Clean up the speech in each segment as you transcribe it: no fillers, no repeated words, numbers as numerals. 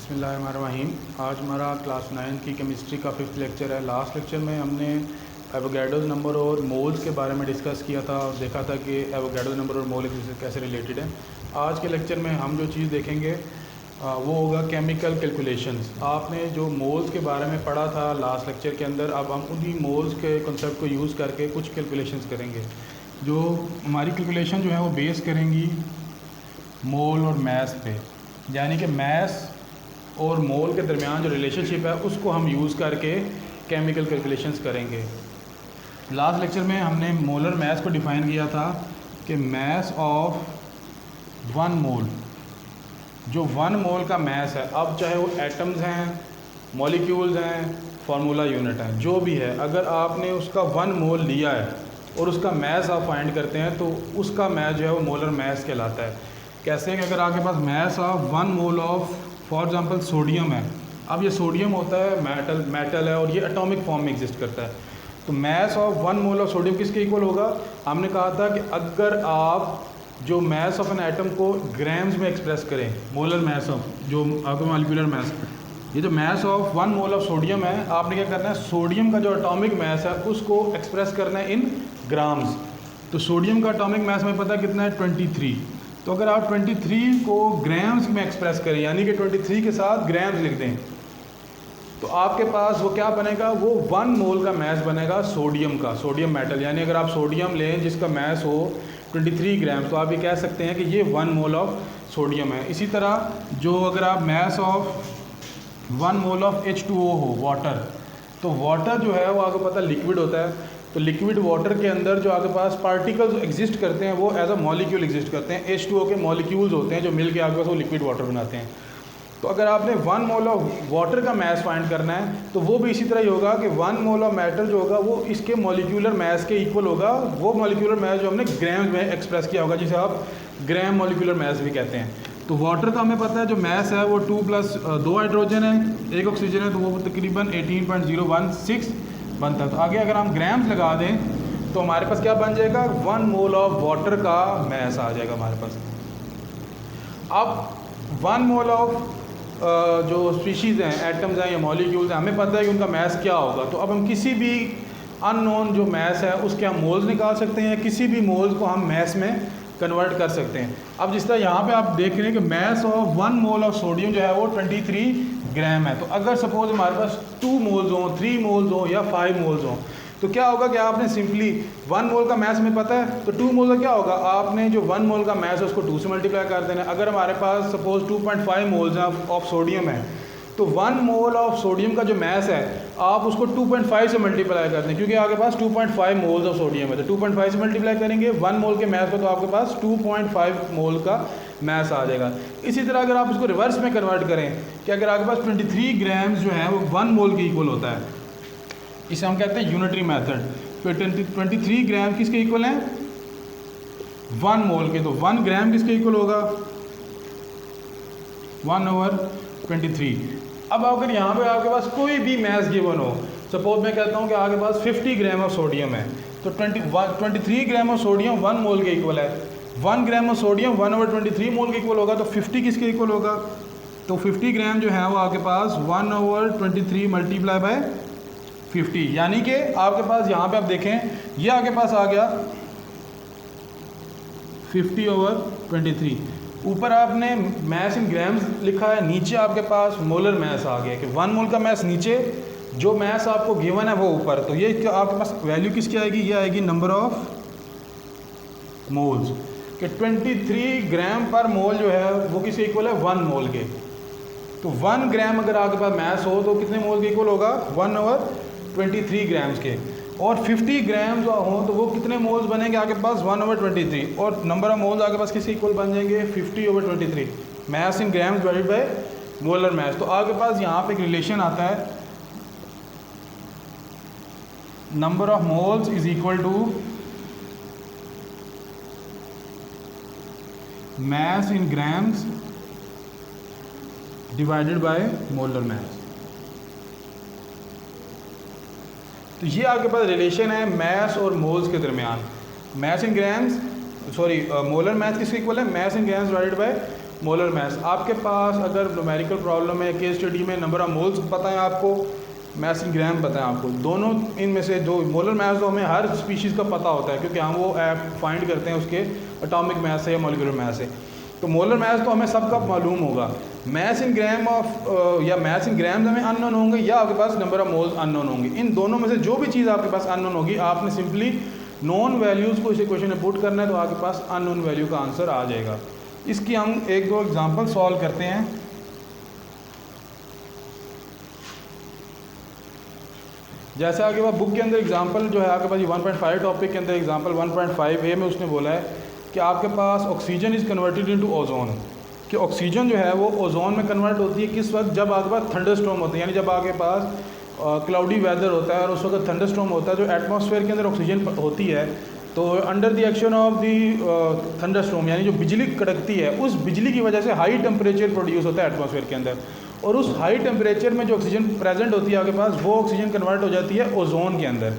बिस्मिल्लाहिर्रहमानिर्रहीम। आज हमारा क्लास 9 की केमिस्ट्री का 5th लेक्चर है। लास्ट लेक्चर में हमने एवोगैड्रोस नंबर और मोल्स के बारे में डिस्कस किया था और देखा था कि एवोगैड्रोस नंबर और मोल एक दूसरे से कैसे रिलेटेड है। आज के लेक्चर में हम जो चीज़ देखेंगे वो होगा केमिकल कैलकुलेशंस। आपने जो मोल्स के बारे में पढ़ा था लास्ट लेक्चर के अंदर, अब हम उन्हीं मोल्स के कॉन्सेप्ट को यूज़ करके कुछ कैलकुलेशंस करेंगे। जो हमारी कैलकुलेशन जो है वो बेस करेंगी मोल और मैस पे, यानी कि मैस और मोल के दरमियान जो रिलेशनशिप है उसको हम यूज़ करके केमिकल कैलकुलेशंस करेंगे। लास्ट लेक्चर में हमने मोलर मैस को डिफ़ाइन किया था कि मैस ऑफ 1 मोल, जो 1 मोल का मैस है, अब चाहे वो एटम्स हैं, मॉलिक्यूल्स हैं, फार्मूला यूनिट है, जो भी है, अगर आपने उसका 1 मोल लिया है और उसका मैस आप फाइंड करते हैं तो उसका मैस जो है वो मोलर मैस कहलाता है। कैसे कि अगर आपके पास mass of 1 mole of for example sodium है, अब ये सोडियम होता है मेटल है और ये एटॉमिक फॉर्म में एग्जिस्ट करता है, तो mess of 1 mole of sodium किसके इक्वल होगा? हमने कहा था कि अगर आप जो मैस ऑफ एन एटम को ग्राम्स में एक्सप्रेस करें, मोलर मैस ऑफ जो आपका मॉलिक्यूलर मैस, ये जो mess of 1 mole of sodium है, आपने क्या करना है, सोडियम का जो एटॉमिक मैस है उसको एक्सप्रेस करना है इन ग्राम्स। तो सोडियम का एटॉमिक मैस हमें पता है कितना है, 23। तो अगर आप 23 को ग्राम्स में एक्सप्रेस करें, यानी कि 23 के साथ ग्राम्स लिख दें, तो आपके पास वो क्या बनेगा, वो 1 मोल का मैस बनेगा सोडियम का, सोडियम मेटल। यानी अगर आप सोडियम लें जिसका मैस हो 23 ग्राम, तो आप ये कह सकते हैं कि ये 1 मोल ऑफ सोडियम है। इसी तरह जो अगर आप mess of 1 mole of H2O हो, वाटर, तो वाटर जो है वो आपको पता लिक्विड होता है, तो लिक्विड वाटर के अंदर जो आपके पास पार्टिकल्स एग्जिस्ट करते हैं वो एज अ मॉलिक्यूल एग्जिस्ट करते हैं। H2O के मॉलिक्यूल्स होते हैं जो मिल के आपके पास वो लिक्विड वाटर बनाते हैं। तो अगर आपने 1 मोल ऑफ वाटर का मैस फाइंड करना है तो वो भी इसी तरह ही होगा कि 1 मोल ऑफ मैटर जो होगा वो इसके मॉलिक्यूलर मैस के इक्वल होगा, वो मॉलिक्यूलर मैस जो हमने ग्राम में एक्सप्रेस किया होगा, जिसे आप ग्राम मॉलिक्यूलर मैस भी कहते हैं। तो वाटर का हमें पता है जो मैस है वो 2 + 2 हाइड्रोजन है, 1 ऑक्सीजन है, तो वो तकरीबन 18.016 बनता है। तो आगे अगर हम ग्राम्स लगा दें तो हमारे पास क्या बन जाएगा, 1 मोल ऑफ वाटर का मैस आ जाएगा हमारे पास। अब 1 मोल ऑफ जो स्पीशीज़ हैं, एटम्स हैं या मॉलिक्यूल्स हैं, हमें पता है कि उनका मैस क्या होगा। तो अब हम किसी भी अननोन जो मैस है उसके हम मोल्स निकाल सकते हैं, किसी भी मोल्स को हम मैस में कन्वर्ट कर सकते हैं। अब जिस तरह यहाँ पे आप देख रहे हैं कि mess of 1 mole of sodium जो है वो 23 ग्राम है। तो अगर सपोज हमारे पास 2 मोल्स हों, 3 मोल्स हों या 5 मोल्स हों, तो क्या होगा कि आपने सिंपली 1 मोल का मैस में पता है, तो 2 मोल का क्या होगा, आपने जो 1 मोल का मैस है उसको 2 से मल्टीप्लाई कर देना। अगर हमारे पास सपोज 2.5 मोल्स ऑफ सोडियम है, तो 1 मोल ऑफ सोडियम का जो मैस है आप उसको 2.5 से मल्टीप्लाई कर दें, क्योंकि आपके पास 2.5 मोल्स ऑफ सोडियम है, तो 2.5 से मल्टीप्लाई करेंगे 1 मोल के मैस को, तो आपके पास 2.5 मोल का मैस आ जाएगा। इसी तरह अगर आप इसको रिवर्स में कन्वर्ट करें कि अगर आपके पास 23 ग्राम्स जो है वो 1 मोल के इक्वल होता है, इसे हम कहते हैं यूनिटरी मेथड। तो 23 ग्राम किसके इक्वल हैं, 1 मोल के, तो 1 ग्राम किसके इक्वल होगा, 1/23। अब अगर यहाँ पे आपके पास कोई भी मैस गिवन हो, सपोज मैं कहता हूँ कि आपके पास 50 ग्राम ऑफ सोडियम है, तो 23 ग्राम ऑफ सोडियम 1 मोल के इक्वल है। 1 ग्राम ऑफ सोडियम 1/23 मोल के इक्वल होगा, तो 50 किसके इक्वल होगा, तो 50 ग्राम जो है वो आपके पास 1/23 मल्टीप्लाई बाय 50, यानी कि आपके पास यहाँ पे आप देखें ये आपके पास आ गया 50/23। ऊपर आपने मैस इन ग्राम्स लिखा है, नीचे आपके पास मोलर मैस आ गया कि 1 मोल का मैस नीचे, जो मैस आपको गिवन है वो ऊपर। तो ये आपके पास वैल्यू किसकी आएगी, ये आएगी नंबर ऑफ मोल्स कि 23 ग्राम पर मोल जो है वो किसके इक्वल है, 1 मोल के। तो 1 ग्राम अगर आपके पास मैस हो तो कितने मोल के इक्वल होगा, 1/23 ग्राम्स के। और 50 ग्राम जो हो तो वो कितने मोल्स बनेंगे आपके पास, 1/23, और नंबर ऑफ मोल्स आपके पास किसके इक्वल बन जाएंगे, 50/23, mass in grams divided by molar mass. तो आपके पास यहाँ पे एक रिलेशन आता है, number of moles is equal to mass in grams divided by molar mass. तो ये आपके पास रिलेशन है मैस और मोल्स के दरमियान। Mass in grams, sorry molar mass किसके इक्वल है, mass in grams divided by molar mass. आपके पास अगर न्यूमेरिकल प्रॉब्लम है, केस स्टडी में नंबर ऑफ मोल्स पता है आपको, मैस इन ग्राम पता है आपको, दोनों इनमें से जो मोलर मैस तो हमें हर स्पीशीज़ का पता होता है क्योंकि हम वो फाइंड करते हैं उसके एटॉमिक मैस है या मॉलिक्यूलर मैस है। तो मोलर मैस तो हमें सबका मालूम होगा, मैस इन ग्राम ऑफ या मैस इन ग्राम्स हमें अननोन होंगे या आपके पास नंबर ऑफ मोल्स अननोन होंगे। इन दोनों में से जो भी चीज़ आपके पास अननोन होगी आपने सिंपली नॉन वैल्यूज़ को इस इक्वेशन में पुट करना है तो आपके पास अननोन वैल्यू का आंसर आ जाएगा। इसकी हम एक दो एग्जांपल सॉल्व करते हैं। जैसे आपके पास बुक के अंदर एग्जांपल जो है आपके पास 1.5 टॉपिक के अंदर एग्जांपल 1.5a में उसने बोला है कि आपके पास oxygen is converted into ozone, कि ऑक्सीजन जो है वो ओजोन में कन्वर्ट होती है किस वक्त, जब आपके पास थंडरस्टॉर्म होते हैं, यानी जब आपके पास क्लाउडी वेदर होता है और उस वक्त थंडरस्टॉर्म होता है, जो एटमॉस्फेयर के अंदर ऑक्सीजन होती है तो under the action of the thunderstorm यानी जो बिजली कड़कती है उस बिजली की वजह से हाई टेम्परेचर प्रोड्यूस होता है एटमॉस्फेयर के अंदर, और उस हाई टेम्परेचर में जो ऑक्सीजन प्रेजेंट होती है आपके पास वो ऑक्सीजन कन्वर्ट हो जाती है ओजोन के अंदर।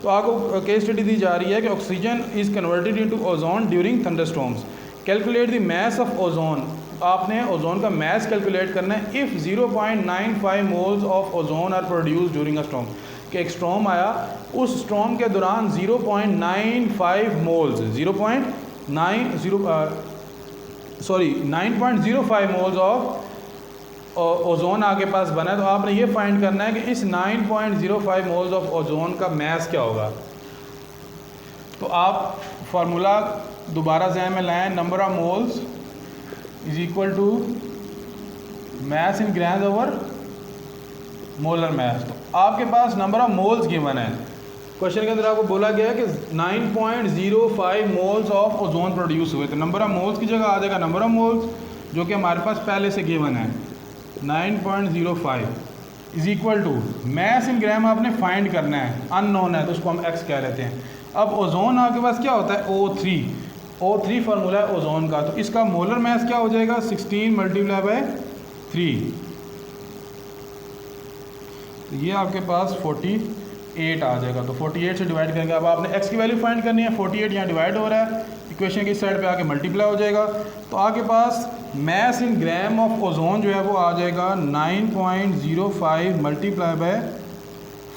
तो आपको केस स्टडी दी जा रही है कि oxygen is converted into ozone during thunderstorms, calculate the mass of ozone. आपने ओजोन का मैस कैलकुलेट करना है if 0.95 moles of ozone are produce during a storm, कि एक स्टॉर्म आया उस स्टॉर्म के दौरान 0.95 मोल्स 9.05 मोल्स ऑफ ओजोन आपके पास बना है। तो आपने ये फाइंड करना है कि इस 9.05 मोल्स ऑफ ओजोन का मैस क्या होगा। तो आप फार्मूला दोबारा ज़हन में लाएं, number of moles is equal to mass in grams over molar mass. तो आपके पास नंबर ऑफ मोल्स गिवन है, क्वेश्चन के अंदर आपको बोला गया है कि 9.05 मोल्स ऑफ ओजोन प्रोड्यूस हुए, तो नंबर ऑफ मोल्स की जगह आ जाएगा नंबर ऑफ मोल्स जो कि हमारे पास पहले से गिवन है 9.05 is equal to mass in ग्राम आपने फाइंड करना है, अननोन है तो उसको हम एक्स कह लेते हैं। अब ओजोन आपके पास क्या होता है O3 फार्मूला है ओजोन का, तो इसका मोलर मैस क्या हो जाएगा 16 मल्टीप्लाई बाय 3, तो ये आपके पास 48 आ जाएगा। तो 48 से डिवाइड करेंगे, अब आपने x की वैल्यू फाइंड करनी है, 48 यहाँ डिवाइड हो रहा है, इक्वेशन की साइड पे आके मल्टीप्लाई हो जाएगा, तो आपके पास mass in gram of ozone जो है वो आ जाएगा 9.05 मल्टीप्लाई बाय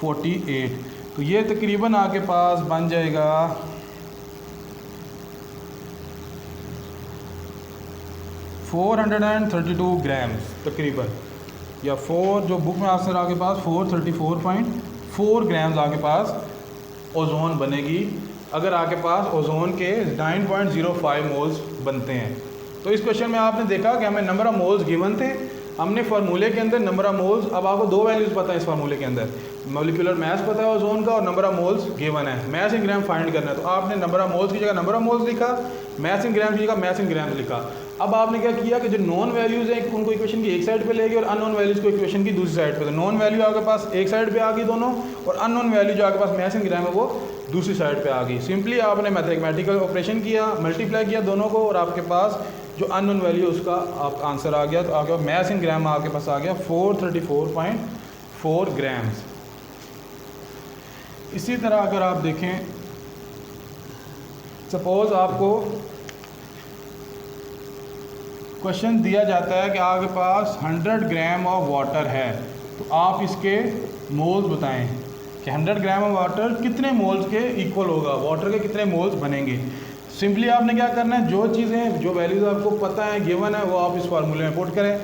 48, तो ये तकरीबन आपके पास बन जाएगा 432 ग्राम्स तकरीबन, या 4 जो बुक में आंसर आपके पास 434.4 ग्राम्स आपके पास ओजोन बनेगी अगर आपके पास ओजोन के 9.05 मोल्स बनते हैं। तो इस क्वेश्चन में आपने देखा कि हमें नंबर ऑफ मोल्स गिवन थे, हमने फार्मूले के अंदर नंबर ऑफ मोल्स, अब आपको दो वैल्यूज़ पता है इस फार्मूले के अंदर, मॉलिक्यूलर मैस पता है ओजोन का और नंबर ऑफ मोल्स गिवन है, मैस इन ग्राम फाइंड करना है। तो आपने नंबर ऑफ मोल्स की जगह नंबर ऑफ मोल्स लिखा, मैस इन ग्राम की जगह मैस इन ग्राम लिखा। अब आपने क्या किया कि जो नॉन वैल्यूज़ हैं उनको इक्वेशन की एक साइड पे ले गए और अननोन वैल्यूज़ को इक्वेशन की दूसरी साइड पे, तो नॉन वैल्यू आपके पास एक साइड पे आ गई दोनों, और अननोन वैल्यू जो आपके पास मैस इन ग्राम है वो दूसरी साइड पे आ गई। सिंपली आपने मैथमेटिकल ऑपरेशन किया, मल्टीप्लाई किया दोनों को, और आपके पास जो अननोन वैल्यू उसका आप आंसर आ गया। तो आपके पास मैस इन ग्राम आपके पास आ गया 434.4 ग्राम्स। इसी तरह अगर आप देखें, सपोज आपको क्वेश्चन दिया जाता है कि आपके पास 100 ग्राम ऑफ वाटर है, तो आप इसके मोल्स बताएं कि 100 ग्राम ऑफ वाटर कितने मोल्स के इक्वल होगा, वाटर के कितने मोल्स बनेंगे। सिंपली आपने क्या करना है, जो चीज़ें जो वैल्यूज़ आपको पता है गिवन है वो आप इस फार्मूले में पुट करें,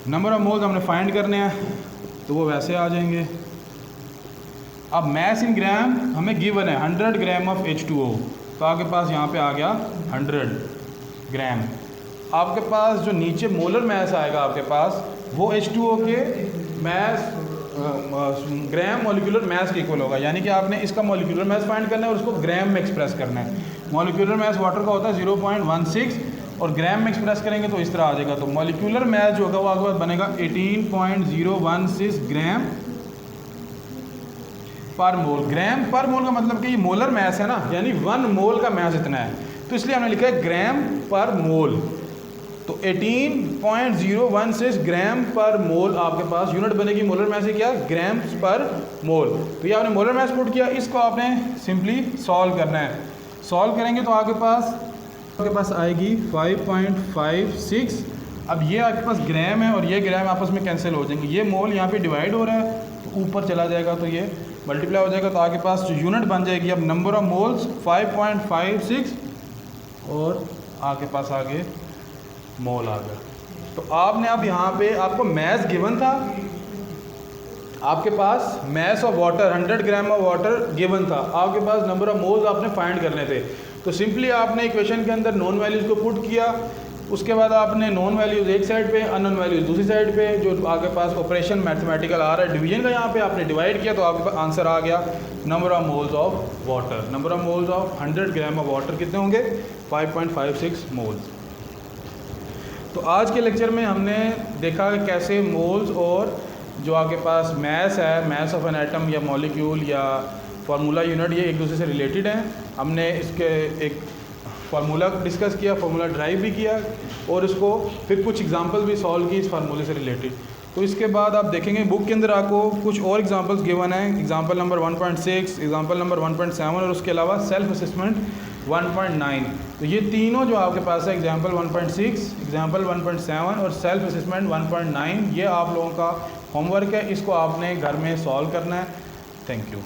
नंबर ऑफ मोल्स हमने फाइंड करने हैं तो वो वैसे आ जाएंगे। अब मैस इन ग्राम हमें गिवन है 100 ग्राम ऑफ H2O, तो आपके पास यहाँ पे आ गया 100 ग्राम। आपके पास जो नीचे मोलर मैस आएगा आपके पास वो H2O के मैस ग्राम मॉलिक्यूलर मैस के इक्वल होगा, यानी कि आपने इसका मॉलिक्यूलर मैस फाइंड करना है और उसको ग्राम में एक्सप्रेस करना है। मॉलिक्यूलर मैस वाटर का होता है 0.16 और ग्राम में एक्सप्रेस करेंगे तो इस तरह आ जाएगा। तो मॉलिक्यूलर मैस जो होगा वो आपके पास बनेगा 18.016 ग्राम पर मोल। ग्राम पर मोल का मतलब कि ये मोलर मैस है ना, यानी 1 मोल का मैस इतना है, तो इसलिए हमने लिखा है ग्राम पर मोल। तो 18.016 ग्राम पर मोल आपके पास यूनिट बनेगी मोलर मैस से, क्या ग्राम पर मोल। तो ये आपने मोलर मैस पुट किया, इसको आपने सिंपली सॉल्व करना है। सॉल्व करेंगे तो आपके पास आपके पास आएगी 5.56। अब ये आपके पास ग्राम है और ये ग्राम आपस में कैंसिल हो जाएंगे। ये मोल यहाँ पे डिवाइड हो रहा है तो ऊपर चला जाएगा तो ये मल्टीप्लाई हो जाएगा, तो आपके पास जो यूनिट बन जाएगी अब नंबर ऑफ मोल्स 5.56 और आपके पास आगे मोल आ गया। तो आपने अब यहाँ पे आपको मैथ गिवन था, आपके पास mass of water 100 gram of water given था, आपके पास नंबर ऑफ मोल्स आपने फाइंड करने थे। तो सिंपली आपने इक्वेशन के अंदर नॉन वैल्यूज़ को पुट किया, उसके बाद आपने नॉन वैल्यूज़ एक साइड पे, अननोन वैल्यूज़ दूसरी साइड पे, जो आपके पास ऑपरेशन मैथमेटिकल आ रहा है डिवीजन का, यहाँ पे आपने डिवाइड किया तो आपके पास आंसर आ गया number of moles of water. Number of moles of 100 gram of water कितने होंगे? 5.56 मोल्स। तो आज के लेक्चर में हमने देखा कि कैसे मोल्स और जो आपके पास मैस है, मैस ऑफ एन एटम या मॉलिक्यूल या फार्मूला यूनिट, ये एक दूसरे से रिलेटेड हैं। हमने इसके एक फार्मूला डिस्कस किया, फार्मूला ड्राइव भी किया और इसको फिर कुछ एग्जांपल भी सॉल्व की इस फार्मूले से रिलेटेड। तो इसके बाद आप देखेंगे बुक के अंदर आपको कुछ और एग्जांपल्स गिवन हैं, एग्जांपल नंबर 1.6, एग्जांपल नंबर 1.7 और उसके अलावा सेल्फ असेसमेंट 1.9। तो ये तीनों जो आपके पास है, एग्जांपल 1.6, एग्जांपल 1.7 और सेल्फ असेसमेंट 1.9, ये आप लोगों का होमवर्क है, इसको आपने घर में सॉल्व करना है। Thank you.